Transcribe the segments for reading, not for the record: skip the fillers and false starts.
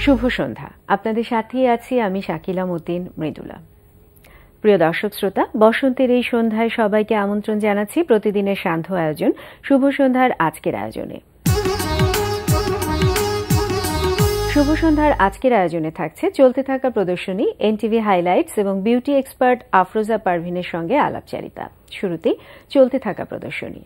শুভ সন্ধ্যা। আপনাদের সাথেই আছি আমি শাকিলা মতিন মৃদুলা। প্রিয় দর্শক শ্রোতা, বসন্তের এই সন্ধ্যায় সবাইকে আমন্ত্রণ জানাচ্ছি প্রতিদিনের সান্ধ্য আয়োজন শুভ সন্ধ্যার আজকের আয়োজনে। শুভ সন্ধ্যার আজকের আয়োজনে থাকছে চলতে থাকা প্রদর্শনী, এনটিভি হাইলাইটস এবং বিউটি এক্সপার্ট আফরোজা পারভিনের সঙ্গে আলাপচারিতা। শুরুতেই চলতে থাকা প্রদর্শনী।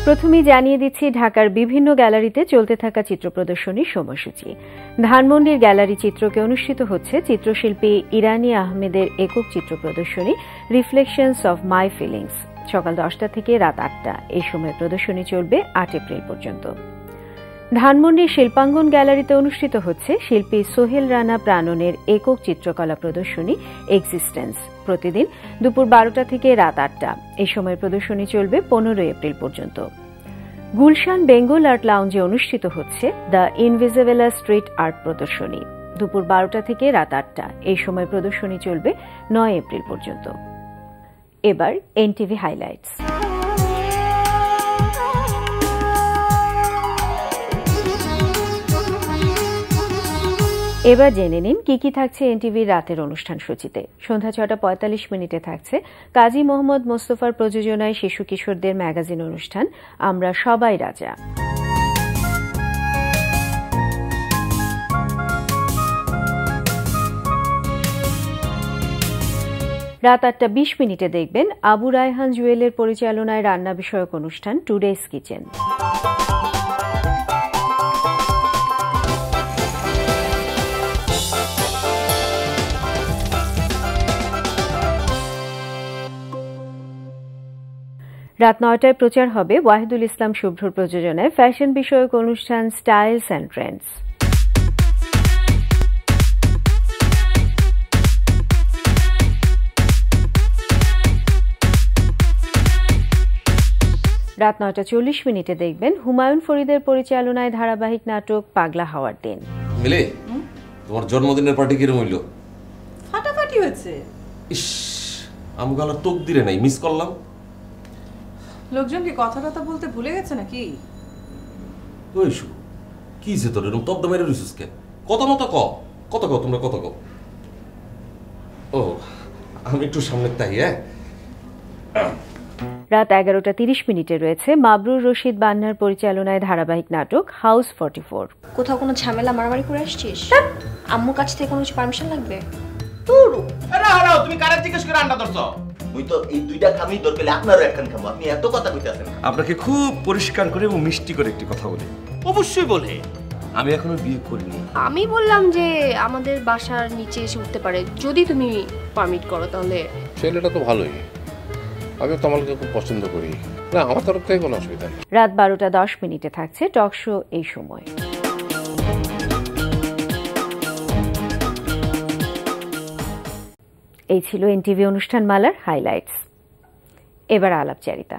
প্রথমেই জানিয়ে দিচ্ছি ঢাকার বিভিন্ন গ্যালারিতে চলতে থাকা চিত্র প্রদর্শনীর সময়সূচি। ধানমন্ডির গ্যালারি চিত্রকে অনুষ্ঠিত হচ্ছে চিত্রশিল্পী ইরানী আহমেদের একক চিত্র প্রদর্শনী রিফ্লেকশনস অফ মাই ফিলিংস। সকাল 10টা থেকে রাত 8টা এই সময় প্রদর্শনী চলবে 8 এপ্রিল পর্যন্ত। ধানমন্ডির শিল্পাঙ্গন গ্যালারিতে অনুষ্ঠিত হচ্ছে শিল্পী সোহেল রানা প্রাণনের একক চিত্রকলা প্রদর্শনী এক্সিস্টেন্স। প্রতিদিন দুপুর 12টা থেকে রাত 8টা এই সময় প্রদর্শনী চলবে 15 এপ্রিল পর্যন্ত। গুলশান বেঙ্গল আর্ট লাউঞ্জে অনুষ্ঠিত হচ্ছে দ্য ইনভিজিবল স্ট্রিট আর্ট প্রদর্শনী। দুপুর 12টা থেকে রাত 8টা এই সময় প্রদর্শনী চলবে 9 এপ্রিল পর্যন্ত। এবার এনটিভি হাইলাইটস। এবার জেনে নিন কি কি থাকছে এনটিভির রাতের অনুষ্ঠান সূচিতে। সন্ধ্যা 6:45 থাকছে কাজী মোহাম্মদ মোস্তফার প্রযোজনায় শিশু কিশোরদের ম্যাগাজিন অনুষ্ঠান আমরা সবাই রাজা। রাত 8:20 দেখবেন আবু রায়হান জুয়েলের পরিচালনায় রান্না বিষয়ক অনুষ্ঠান টুডেস কিচেন। রাত 9টায় প্রচার হবে ওয়াহিদুল ইসলাম শুভ্রর প্রযোজনায় ফ্যাশন বিষয়ক অনুষ্ঠান স্টাইলস অ্যান্ড ট্রেন্ডস। রাত 9:40 দেখবেন হুমায়ুন ফরিদের পরিচালনায় ধারাবাহিক নাটক পাগলা হওয়ার দিন। মিলে, তোমার জন্মদিনের পার্টি কিরম হইল? ফাটাফাটি হয়েছে। ইস, আমগালা তোক দিরে নাই, মিস করলাম। লোকজন কি কথা বলতে ভুলে গেছে নাকি? ওই শু কি যে তোর এরকম তদ্দা মেরে রইছিস কে? কত মতো কত তোমরা কত কও। ও আমি একটু সামনে তাই। রাত 11:30 রয়েছে মাবরুর রশিদ বান্নার পরিচালনায় ধারাবাহিক নাটক হাউস 44। কোথাও কোনো ঝামেলা মারামারি করে আসছিস? আম্মুর কাছ থেকে কোনো পারমিশন লাগবে? তুমি কারে জিজ্ঞেস করে আন্ডা ধরছো? মুই তো এই দুইটা খামি দর পেলে আপনারও একখান খাবো। আপনি এত কথা কইতাছেন। আপনাকে খুব পরিষ্কার করে এবং মিষ্টি করে একটি কথা বলি। অবশ্যই বলে। আমি এখনো বিয়ে করিনি। আমি বললাম যে আমাদের বাসার নিচে এসে উঠতে পারে, যদি তুমি পারমিট করো তাহলে। ছেলেটা তো ভালোই, আমি তোমাকে খুব পছন্দ করি। না, আমার তরফ থেকে কোনো অসুবিধা নেই। রাত 12:10 থাকছে টক শো এই সময়। এই ছিল এনটিভি অনুষ্ঠান মালার হাইলাইটস। এবার আলাপচারিতা।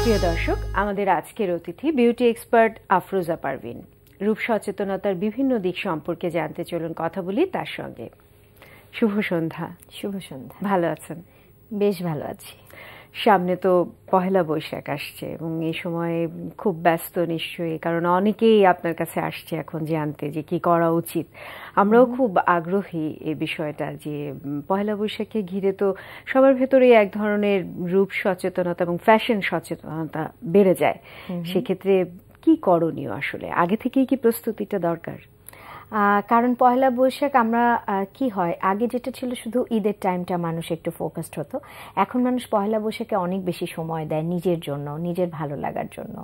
প্রিয় দর্শক, আমাদের আজকের অতিথি বিউটি এক্সপার্ট আফরোজা পারভিন। রূপ সচেতনতার বিভিন্ন দিক সম্পর্কে জানতে চলুন কথা বলি তার সঙ্গে। শুভ সন্ধ্যা। শুভ সন্ধ্যা। ভালো আছেন? বেশ ভালো আছি। সামনে তো পহেলা বৈশাখ আসছে এবং এই সময় খুব ব্যস্ত নিশ্চয়ই, কারণ অনেকেই আপনার কাছে আসছে এখন জানতে যে কি করা উচিত। আমরাও খুব আগ্রহী এই বিষয়টা যে পহেলা বৈশাখকে ঘিরে তো সবার ভেতরে এক ধরনের রূপ সচেতনতা এবং ফ্যাশন সচেতনতা বেড়ে যায়। সেক্ষেত্রে কি করণীয় আসলে? আগে থেকেই কি প্রস্তুতিটা দরকার? কারণ পয়লা বৈশাখ আমরা কি হয়, আগে যেটা ছিল শুধু ঈদের টাইমটা মানুষ একটু ফোকাসড হতো, এখন মানুষ পয়লা বৈশাখে অনেক বেশি সময় দেয় নিজের জন্য, নিজের ভালো লাগার জন্য।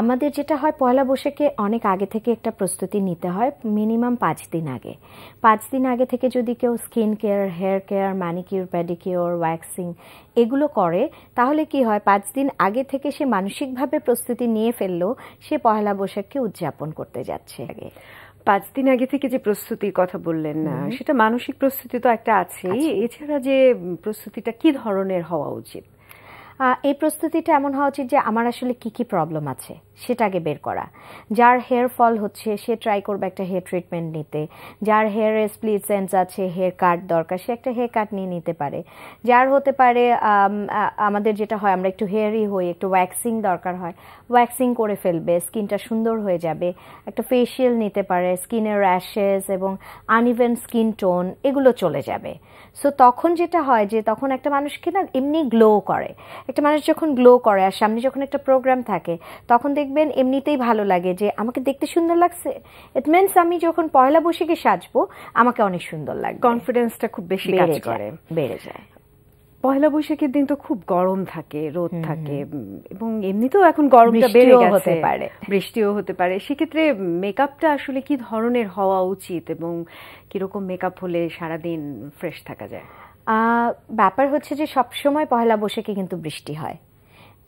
আমাদের যেটা হয় পয়লা বৈশাখে অনেক আগে থেকে একটা প্রস্তুতি নিতে হয়, মিনিমাম 5 দিন আগে। 5 দিন আগে থেকে যদি কেউ skin care, hair care, manicure, pedicure, waxing এগুলো করে, তাহলে কি হয় 5 দিন আগে থেকে সে মানসিকভাবে প্রস্তুতি নিয়ে ফেললেও সে পয়লা বৈশাখকে উদযাপন করতে যাচ্ছে। 5 দিন আগে থেকে যে প্রস্তুতির কথা বললেন না, সেটা মানসিক প্রস্তুতি তো একটা আছে, এছাড়া যে প্রস্তুতিটা কি ধরনের হওয়া উচিত? এই প্রস্তুতিটা এমন হওয়া উচিত যে আমার আসলে কি কি প্রবলেম আছে, সেটা আগে বের করা। যার হেয়ার ফল হচ্ছে সে ট্রাই করবে একটা হেয়ার ট্রিটমেন্ট নিতে, যার হেয়ারে স্প্লিট সেন্স আছে, হেয়ার কাট দরকার, সে একটা হেয়ার কাট নিয়ে নিতে পারে। যার হতে পারে আমাদের যেটা হয় আমরা একটু হেয়ারি হই, একটু ওয়্যাক্সিং দরকার হয়, ওয়্যাক্সিং করে ফেলবে, স্কিনটা সুন্দর হয়ে যাবে। একটা ফেশিয়াল নিতে পারে, স্কিনের র্যাশেস এবং আনইভেন স্কিন টোন এগুলো চলে যাবে। সো তখন যেটা হয় যে তখন একটা মানুষকে না এমনি গ্লো করে, একটা মানুষ যখন গ্লো করে আর সামনে যখন একটা প্রোগ্রাম থাকে তখন দেখবেন এমনিতেই ভালো লাগে যে আমাকে দেখতে সুন্দর লাগছে, ইট মিনস আমি যখন পয়লা বৈশাখে সাজবো আমাকে অনেক সুন্দর লাগবে, কনফিডেন্সটা খুব বেশি কাজ করে, বেড়ে যায়। পয়লা বৈশাখের দিন তো খুব গরম থাকে, রোদ থাকে, এবং এমনিতেও এখন গরমটা বেড়ে গেছে, হতে পারে, বৃষ্টিও হতে পারে। সেক্ষেত্রে মেকআপটা আসলে কি ধরনের হওয়া উচিত এবং কিরকম মেকআপ হলে সারাদিন ফ্রেশ থাকা যায়? ব্যাপার হচ্ছে যে সবসময় পয়লা বৈশাখে কিন্তু বৃষ্টি হয়,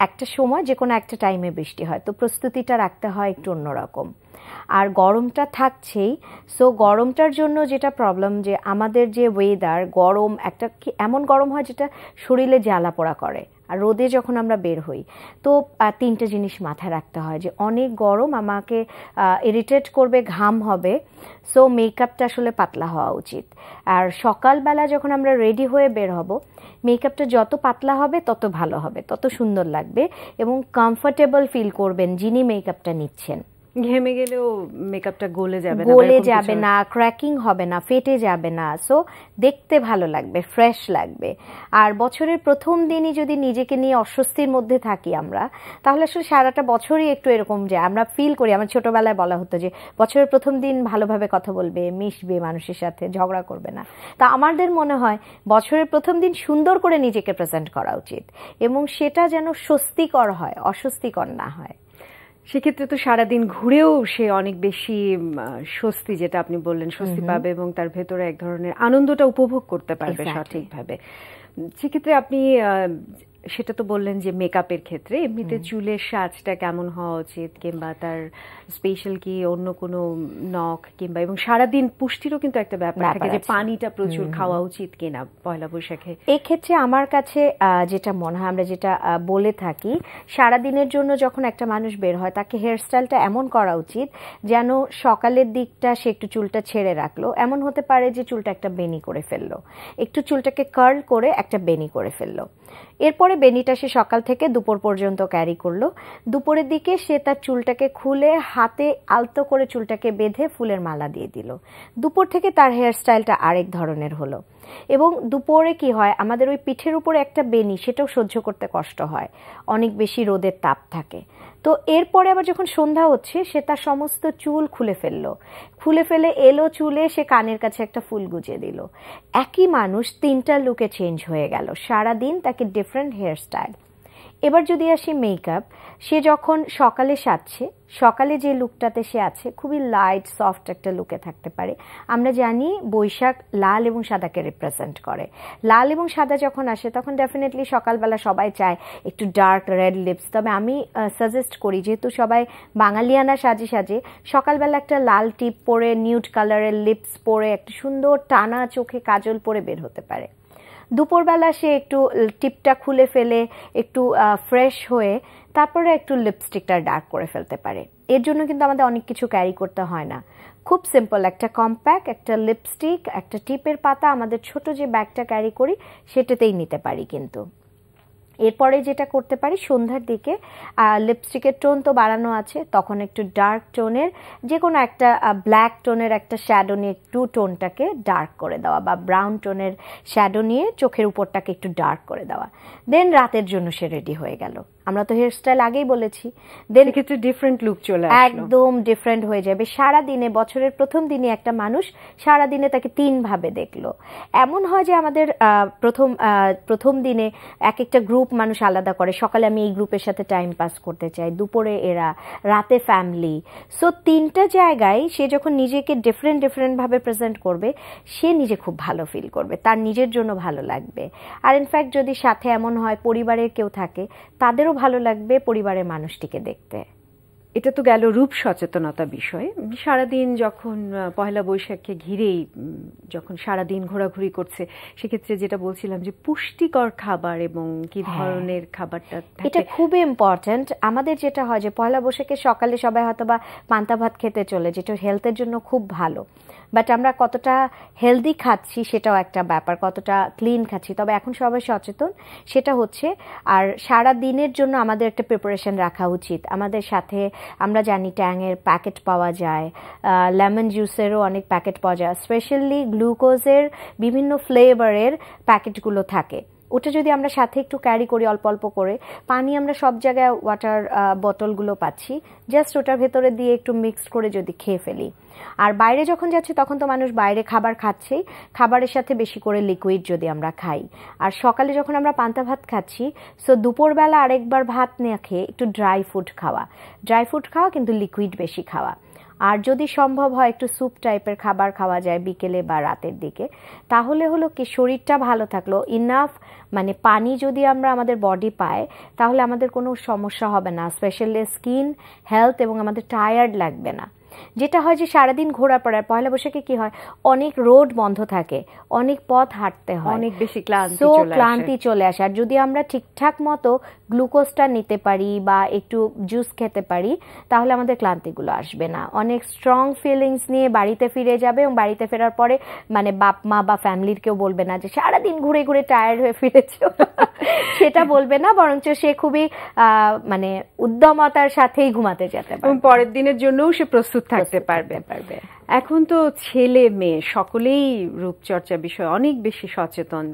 একটা সময় যে কোনো একটা টাইমে বৃষ্টি হয়, তো প্রস্তুতিটা রাখতে হয় একটু অন্যরকম। আর গরমটা থাকছেই, সো গরমটার জন্য যেটা প্রবলেম যে আমাদের যে ওয়েদার গরম, একটা এমন গরম হয় যেটা শরীরে জ্বালা পোড়া করে। আর রোদে যখন আমরা বের হই তো তিনটে জিনিস মাথায় রাখতে হয় যে অনেক গরম আমাকে ইরিটেট করবে, ঘাম হবে, সো মেকআপটা আসলে পাতলা হওয়া উচিত। আর সকালবেলা যখন আমরা রেডি হয়ে বের হব মেকআপটা যত পাতলা হবে তত ভালো হবে, তত সুন্দর লাগবে এবং কমফোর্টেবল ফিল করবেন যিনি মেকআপটা নিচ্ছেন। ঘেমে গেলেও মেকআপটা গলে যাবে না, ক্র্যাকিং হবে না, ফেটে যাবে না, সো দেখতে ভালো লাগবে, ফ্রেশ লাগবে। আর বছরের প্রথম দিনই যদি নিজেকে নিয়ে অস্বস্তির মধ্যে থাকি আমরা, তাহলে আসলে সারাটা বছরই একটু এরকম যে আমরা ফিল করি। আমার ছোটবেলায় বলা হতো যে বছরের প্রথম দিন ভালোভাবে কথা বলবে, মিশবে, মানুষের সাথে ঝগড়া করবে না। তা আমাদের মনে হয় বছরের প্রথম দিন সুন্দর করে নিজেকে প্রেজেন্ট করা উচিত এবং সেটা যেন স্বস্তিকর হয়, অস্বস্তিকর না হয়। সেক্ষেত্রে তো সারাদিন ঘুরেও সে অনেক বেশি স্বস্তি, যেটা আপনি বললেন, স্বস্তি পাবে এবং তার ভেতরে এক ধরনের আনন্দটা উপভোগ করতে পারবে সঠিকভাবে। সেক্ষেত্রে আপনি সেটা তো বললেন যে মেকআপের ক্ষেত্রে, এমনিতে চুলের সাজটা কেমন হওয়া উচিত, কিংবা তার স্পেশাল কি অন্য কোনো নখ, কিংবা এবং সারাদিন পুষ্টিরও কিন্তু একটা ব্যাপার থাকে যে পানিটা প্রচুর খাওয়া উচিত কিনা পয়লা বৈশাখে। এই ক্ষেত্রে আমার কাছে যেটা মনে হয়, আমরা যেটা বলে থাকি, সারাদিনের জন্য যখন একটা মানুষ বের হয় তাকে হেয়ারস্টাইলটা এমন করা উচিত যেন সকালের দিকটা সে একটু চুলটা ছেড়ে রাখলো, এমন হতে পারে যে চুলটা একটা বেনি করে ফেললো, একটু চুলটাকে কার্ল করে একটা বেনি করে ফেললো। এরপরে বেনিটা সে সকাল থেকে দুপুর পর্যন্ত ক্যারি করলো। দুপুরের দিকে সে তার চুলটাকে খুলে হাতে আলতো করে চুলটাকে বেঁধে ফুলের মালা দিয়ে দিল। দুপুর থেকে তার হেয়ারস্টাইলটা আরেক ধরনের হলো। এবং দুপুরে কি হয়, আমাদের ওই পিঠের উপরে একটা বেনি, সেটাও সহ্য করতে কষ্ট হয়, অনেক বেশি রোদের তাপ থাকে। তো এরপরে আবার যখন সন্ধ্যা হচ্ছে সে তার সমস্ত চুল খুলে ফেলে এলো চুলে সে কানের কাছে একটা ফুল গুজে দিল। একই মানুষ তিনটা লুকে চেঞ্জ হয়ে গেল, সারাদিন তাকে ডিফারেন্ট হেয়ারস্টাইল। এবার যদি আসি মেকআপ, সে যখন সকালে সাজছে, সকালে যে লুকটাতে সে আছে খুবই লাইট সফট একটা লুকে থাকতে পারে। আমরা জানি বৈশাখ লাল এবং সাদাকে রিপ্রেজেন্ট করে। লাল এবং সাদা যখন আসে তখন ডেফিনেটলি সকালবেলা সবাই চায় একটু ডার্ক রেড লিপস। তবে আমি সাজেস্ট করি, যেহেতু সবাই বাঙালিয়ানা সাজে সকালবেলা একটা লাল টিপ পরে, নিউড কালারের লিপস পরে, একটা সুন্দর টানা চোখে কাজল পরে বের হতে পারে। দুপুরবেলা সে একটু টিপটা খুলে ফেলে একটু ফ্রেশ হয়ে তারপরে একটু লিপস্টিকটা ডার্ক করে ফেলতে পারে। এর জন্য কিন্তু আমাদের অনেক কিছু ক্যারি করতে হয় না, খুব সিম্পল একটা কম্প্যাক্ট, একটা লিপস্টিক, একটা টিপের পাতা, আমাদের ছোট যে ব্যাগটা ক্যারি করি সেটাতেই নিতে পারি। কিন্তু এরপরে যেটা করতে পারি, সন্ধ্যার দিকে লিপস্টিকের টোন তো বাড়ানো আছে, তখন একটু ডার্ক টোনের যে কোনো একটা ব্ল্যাক টোনের একটা শ্যাডো নিয়ে একটু টোনটাকে ডার্ক করে দেওয়া, বা ব্রাউন টোনের শ্যাডো নিয়ে চোখের উপরটাকে একটু ডার্ক করে দেওয়া। দেন রাতের জন্য সে রেডি হয়ে গেল। আমরা তো হেয়ারস্টাইল আগেই বলেছি, দেন ক্ষেত্রে ডিফারেন্ট লুক চলে একদম ডিফারেন্ট হয়ে যাবে। সারাদিনে, বছরের প্রথম দিনে একটা মানুষ সারাদিনে তাকে তিন ভাবে দেখলো। এমন হয় যে আমাদের প্রথম দিনে এক একটা গ্রুপ মানুষ আলাদা করে, সকালে আমি এই গ্রুপের সাথে টাইম পাস করতে চাই, দুপুরে এরা, রাতে ফ্যামিলি। সো তিনটা জায়গায় সে যখন নিজেকে ডিফারেন্ট ভাবে প্রেজেন্ট করবে সে নিজে খুব ভালো ফিল করবে, তার নিজের জন্য ভালো লাগবে। আর ইনফ্যাক্ট যদি সাথে এমন হয় পরিবারের কেউ থাকে তাদেরও ভালো লাগবে পরিবারের মানুষটিকে দেখতে। এটা তো গেল রূপ সচেতনতা বিষয়। সারাদিন যখন পহেলা বৈশাখকে ঘিরেই যখন সারাদিন ঘোরাঘুরি করছে, সেক্ষেত্রে যেটা বলছিলাম যে পুষ্টিকর খাবার এবং কি ধরনের খাবারটা এটা খুবই ইম্পর্ট্যান্ট। আমাদের যেটা হয় যে পয়লা বৈশাখে সকালে সবাই হয়তো বা পান্তা ভাত খেতে চলে, যেটা হেলথের জন্য খুব ভালো, বাট আমরা কতটা হেলদি খাচ্ছি সেটাও একটা ব্যাপার, কতটা ক্লিন খাচ্ছি। তবে এখন সবাই সচেতন সেটা হচ্ছে। আর সারা দিনের জন্য আমাদের একটা প্রিপারেশন রাখা উচিত। আমাদের সাথে আমরা জানি ট্যাংয়ের প্যাকেট পাওয়া যায়, লেমন জুসেরও অনেক প্যাকেট পাওয়া যায়, স্পেশালি গ্লুকোজের বিভিন্ন ফ্লেভারের প্যাকেটগুলো থাকে। ওটা যদি আমরা সাথে একটু ক্যারি করি অল্প অল্প করে, পানি আমরা সব জায়গায় ওয়াটার বোতলগুলো পাচ্ছি, জাস্ট ওটার ভেতরে দিয়ে একটু মিক্সড করে যদি খেয়ে ফেলি। আর বাইরে যখন যাচ্ছে তখন তো মানুষ বাইরে খাবার খাচ্ছেই, খাবারের সাথে বেশি করে লিকুইড যদি আমরা খাই। আর সকালে যখন আমরা পান্তা ভাত খাচ্ছি, সো দুপুরবেলা আরেকবার ভাত না খেয়ে একটু ড্রাই ফুড খাওয়া কিন্তু লিকুইড বেশি খাওয়া। আর যদি সম্ভব হয় একটু স্যুপ টাইপের খাবার খাওয়া যায় বিকেলে বা রাতের দিকে, তাহলে হলো কি শরীরটা ভালো থাকলো। ইনাফ মানে পানি যদি আমরা আমাদের বডি পায় তাহলে আমাদের কোনো সমস্যা হবে না, স্পেশালি স্কিন হেলথ, এবং আমাদের টায়ার্ড লাগবে না। যেটা হয় যে সারাদিন ঘোরা পড়ার পয়লা বৈশাখে কি হয়, অনেক রোড বন্ধ থাকে, অনেক পথ হাঁটতে হয়, অনেক বেশি ক্লান্তি চলে আসে। আর যদি আমরা ঠিকঠাক মতো গ্লুকোজটা নিতে পারি বা একটু জুস খেতে পারি তাহলে আমাদের ক্লান্তিগুলো আসবে না। অনেক স্ট্রং ফিলিংস নিয়ে বাড়িতে ফিরে যাবে, এবং বাড়িতে ফেরার পরে মানে বাপ মা বা ফ্যামিলির কেউ বলবে না যে সারাদিন ঘুরে ঘুরে টায়ার্ড হয়ে ফিরেছে, সেটা বলবে না, বরঞ্চ সে খুবই মানে উদ্যমতার সাথেই ঘুমাতে যেতে পারবে এবং পরের দিনের জন্যও সে প্রস্তুত থাকতে পারবে। এখন তো ছেলে মেয়ে সকলেই রূপচর্চা বিষয়ে অনেক বেশি সচেতন,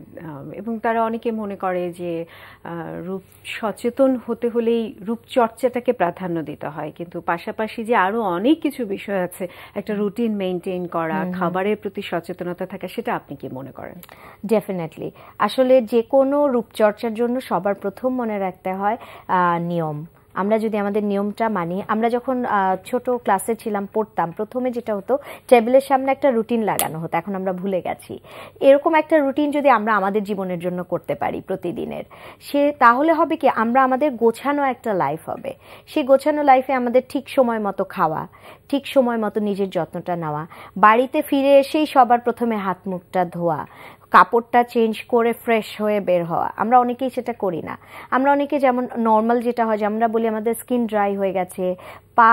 এবং তারা অনেকে মনে করে যে রূপ সচেতন হতে হলেই রূপচর্চাটাকে প্রাধান্য দিতে হয়, কিন্তু পাশাপাশি যে আরো অনেক কিছু বিষয় আছে, একটা রুটিন মেনটেন করা, খাবারের প্রতি সচেতনতা থাকা, সেটা আপনি কি মনে করেন? ডেফিনেটলি। আসলে যে কোনো রূপচর্চার জন্য সবার প্রথম মনে রাখতে হয় নিয়ম। আমরা যদি আমাদের নিয়মটা মানি, আমরা যখন ছোট ক্লাসে ছিলাম পড়তাম, প্রথমে যেটা হতো টেবিলের সামনে একটা রুটিন লাগানো হতো, এখন আমরা ভুলে গেছি। এরকম একটা রুটিন যদি আমরা আমাদের জীবনের জন্য করতে পারি প্রতিদিনের, তাহলে হবে কি আমরা আমাদের গোছানো একটা লাইফ হবে। সেই গোছানো লাইফে আমাদের ঠিক সময় মতো খাওয়া, ঠিক সময় মতো নিজের যত্নটা নেওয়া, বাড়িতে ফিরে এসেই সবার প্রথমে হাত মুখটা ধোয়া, কাপড়টা চেঞ্জ করে ফ্রেশ হয়ে বের হওয়া। আমরা অনেকেই সেটা করি না। আমরা অনেকে যেমন নর্মাল যেটা হয় যে আমরা বলি আমাদের স্কিন ড্রাই হয়ে গেছে, পা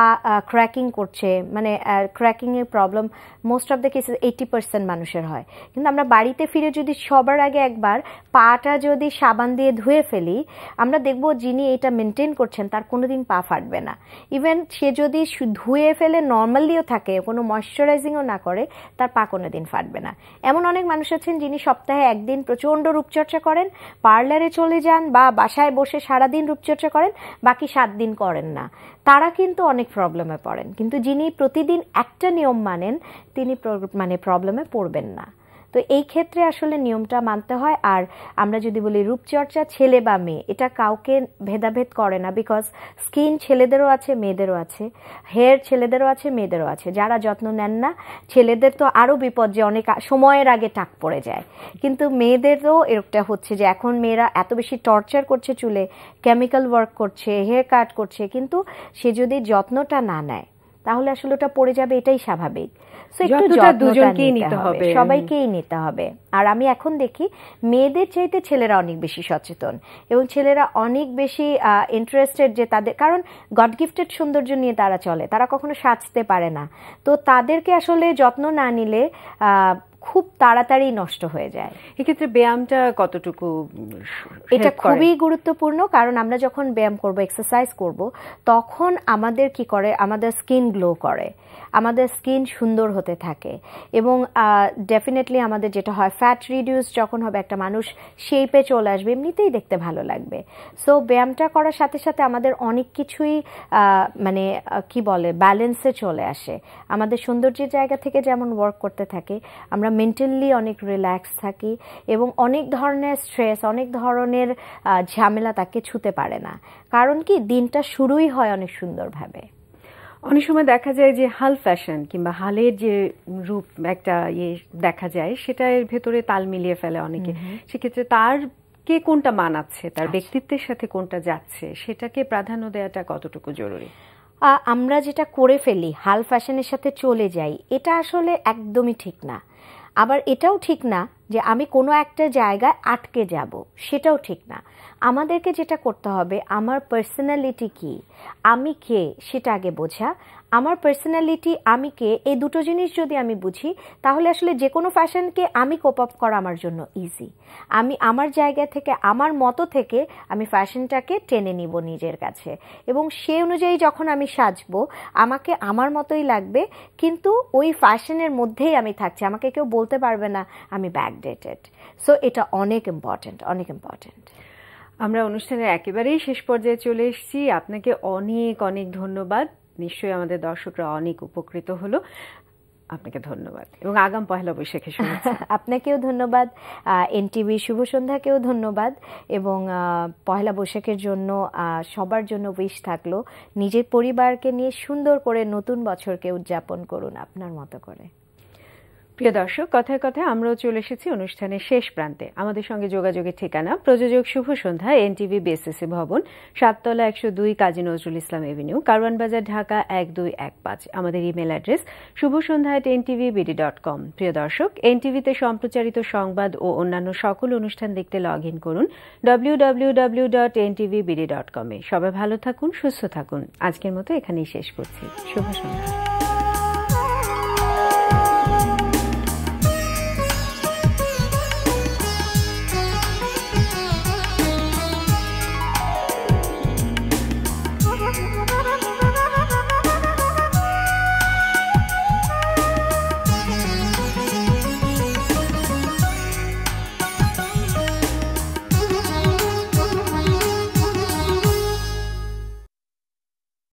ক্র্যাকিং করছে, মানে ক্র্যাকিংয়ের problem most of the cases 80% মানুষের হয়। কিন্তু আমরা বাড়িতে ফিরে যদি সবার আগে একবার পাটা যদি সাবান দিয়ে ধুয়ে ফেলি, আমরা দেখব যিনি এটা মেনটেন করছেন তার কোনোদিন পা ফাটবে না। ইভেন সে যদি ধুয়ে ফেলে নর্মালিও থাকে, কোনো ময়শ্চারাইজিংও না করে, তার পা কোনোদিন ফাটবে না। এমন অনেক মানুষ আছেন যিনি সপ্তাহে একদিন প্রচণ্ড রূপচর্চা করেন, পার্লারে চলে যান বা বাসায় বসে সারাদিন রূপচর্চা করেন, বাকি 7 দিন করেন না। তারা কিন্তু অনেক প্রবলেমে পড়েন। কিন্তু যিনি প্রতিদিন একটা নিয়ম মানেন তিনি মানে প্রবলেমে পড়বেন না। তো এই ক্ষেত্রে আসলে নিয়মটা মানতে হয়। আর আমরা যদি বলি রূপচর্চা ছেলে বা মেয়ে, এটা কাউকে ভেদাভেদ করে না, বিকজ স্কিন ছেলেদেরও আছে মেয়েদেরও আছে, হেয়ার ছেলেদেরও আছে মেয়েদেরও আছে। যারা যত্ন নেন না, ছেলেদের তো আরও বিপদ যে অনেক সময়ের আগে টাক পড়ে যায়, কিন্তু মেয়েদেরও এরকটা হচ্ছে যে এখন মেয়েরা এত বেশি টর্চার করছে, চুলে কেমিক্যাল ওয়ার্ক করছে, হেয়ার কাট করছে, কিন্তু সে যদি যত্নটা না নেয় তাহলে আসলে ওটা পড়ে যাবে, এটাই স্বাভাবিক। দুজনকেই নিতে হবে, সবাইকেই নিতে হবে। আর আমি এখন দেখি মেয়েদের চাইতে ছেলেরা অনেক বেশি সচেতন, এবং ছেলেরা অনেক বেশি ইন্টারেস্টেড যে তাদের, কারণ গড গিফটেড সৌন্দর্য নিয়ে তারা চলে, তারা কখনো সাজতে পারে না। তো তাদেরকে আসলে যত্ন না নিলে খুব তাড়াতাড়ি নষ্ট হয়ে যায়। এক্ষেত্রে ব্যায়ামটা কতটুকু? এটা খুবই গুরুত্বপূর্ণ, কারণ আমরা যখন ব্যায়াম করব, এক্সারসাইজ করব, তখন আমাদের কি করে, আমাদের স্কিন গ্লো করে, আমাদের স্কিন সুন্দর হতে থাকে, এবং ডেফিনেটলি আমাদের যেটা হয় ফ্যাট রিডিউস যখন হবে, একটা মানুষ শেপে চলে আসবে, এমনিতেই দেখতে ভালো লাগবে। সো ব্যায়ামটা করার সাথে সাথে আমাদের অনেক কিছুই মানে কি বলে ব্যালেন্সে চলে আসে। আমাদের সৌন্দর্যের জায়গা থেকে যেমন ওয়ার্ক করতে থাকে, আমরা মেন্টালি অনেক রিল্যাক্স থাকি, এবং অনেক ধরনের স্ট্রেস, অনেক ধরনের ঝামেলা তাকে ছুতে পারে না। কারণ কি দিনটা শুরুই হয় অনেক সুন্দরভাবে। অনেক সময় দেখা যায় যে হাল ফ্যাশন কিংবা হালের যে রূপ একটা দেখা যায়, সেটার ভেতরে তাল মিলিয়ে ফেলে অনেকে। সেক্ষেত্রে তার কে কোনটা মানাচ্ছে, তার ব্যক্তিত্বের সাথে কোনটা যাচ্ছে, সেটাকে প্রাধান্য দেওয়াটা কতটুকু জরুরি? আমরা যেটা করে ফেলি, হাল ফ্যাশনের সাথে চলে যাই, এটা আসলে একদমই ঠিক না। আবার এটাও ঠিক না যে আমি কোনো একটা জায়গায় আটকে যাব, সেটাও ঠিক না। আমাদেরকে যেটা করতে হবে, আমার পার্সোনালিটি কি, আমি কে, সেটা আগে বোঝা। আমার পার্সোনালিটি, আমি কে, এই দুটো জিনিস যদি আমি বুঝি, তাহলে আসলে যে কোনো ফ্যাশনকে আমি কোপ আপ করা আমার জন্য ইজি। আমি আমার জায়গা থেকে, আমার মতো থেকে আমি ফ্যাশনটাকে টেনে নিব নিজের কাছে, এবং সেই অনুযায়ী যখন আমি সাজবো আমাকে আমার মতোই লাগবে, কিন্তু ওই ফ্যাশনের মধ্যেই আমি থাকছি, আমাকে কেউ বলতে পারবে না আমি ব্যাকডেটেড। সো এটা অনেক ইম্পর্টেন্ট, অনেক ইম্পর্টেন্ট। আমরা অনুষ্ঠানের একেবারেই শেষ পর্যায়ে চলে এসেছি। আপনাকে অনেক অনেক ধন্যবাদ। নিশ্চয়ই আমাদের দর্শকরা অনেক উপকৃত হলো। আপনাকে ধন্যবাদ এবং আগাম পহেলা বৈশাখে শুভেচ্ছা। আপনাকেও ধন্যবাদ, এনটিভি শুভ সন্ধ্যাকেও ধন্যবাদ, এবং পহেলা বৈশাখের জন্য সবার জন্য উইশ থাকলো, নিজের পরিবারকে নিয়ে সুন্দর করে নতুন বছরকে উদযাপন করুন আপনার মতো করে। প্রিয় দর্শক, কথায় কথায় আমরাও চলে এসেছি অনুষ্ঠানের শেষ প্রান্তে। আমাদের সঙ্গে যোগাযোগের ঠিকানা প্রযোজক শুভ সন্ধ্যা, এনটিভি বিএসএসসি ভবন, 7 তলা 102 কাজী নজরুল ইসলাম এভিনিউ, কারওয়ান বাজার, ঢাকা 1215। আমাদের ইমেল অ্যাড্রেস shubhosandha@ntv.bd.com। প্রিয় দর্শক, এনটিভিতে সম্প্রচারিত সংবাদ ও অন্যান্য সকল অনুষ্ঠান দেখতে লগ ইন করুন www.ntvbd.com। সবাই ভালো থাকুন, সুস্থ থাকুন। আজকের মতো এখানেই শেষ করছি। শুভ সন্ধ্যা।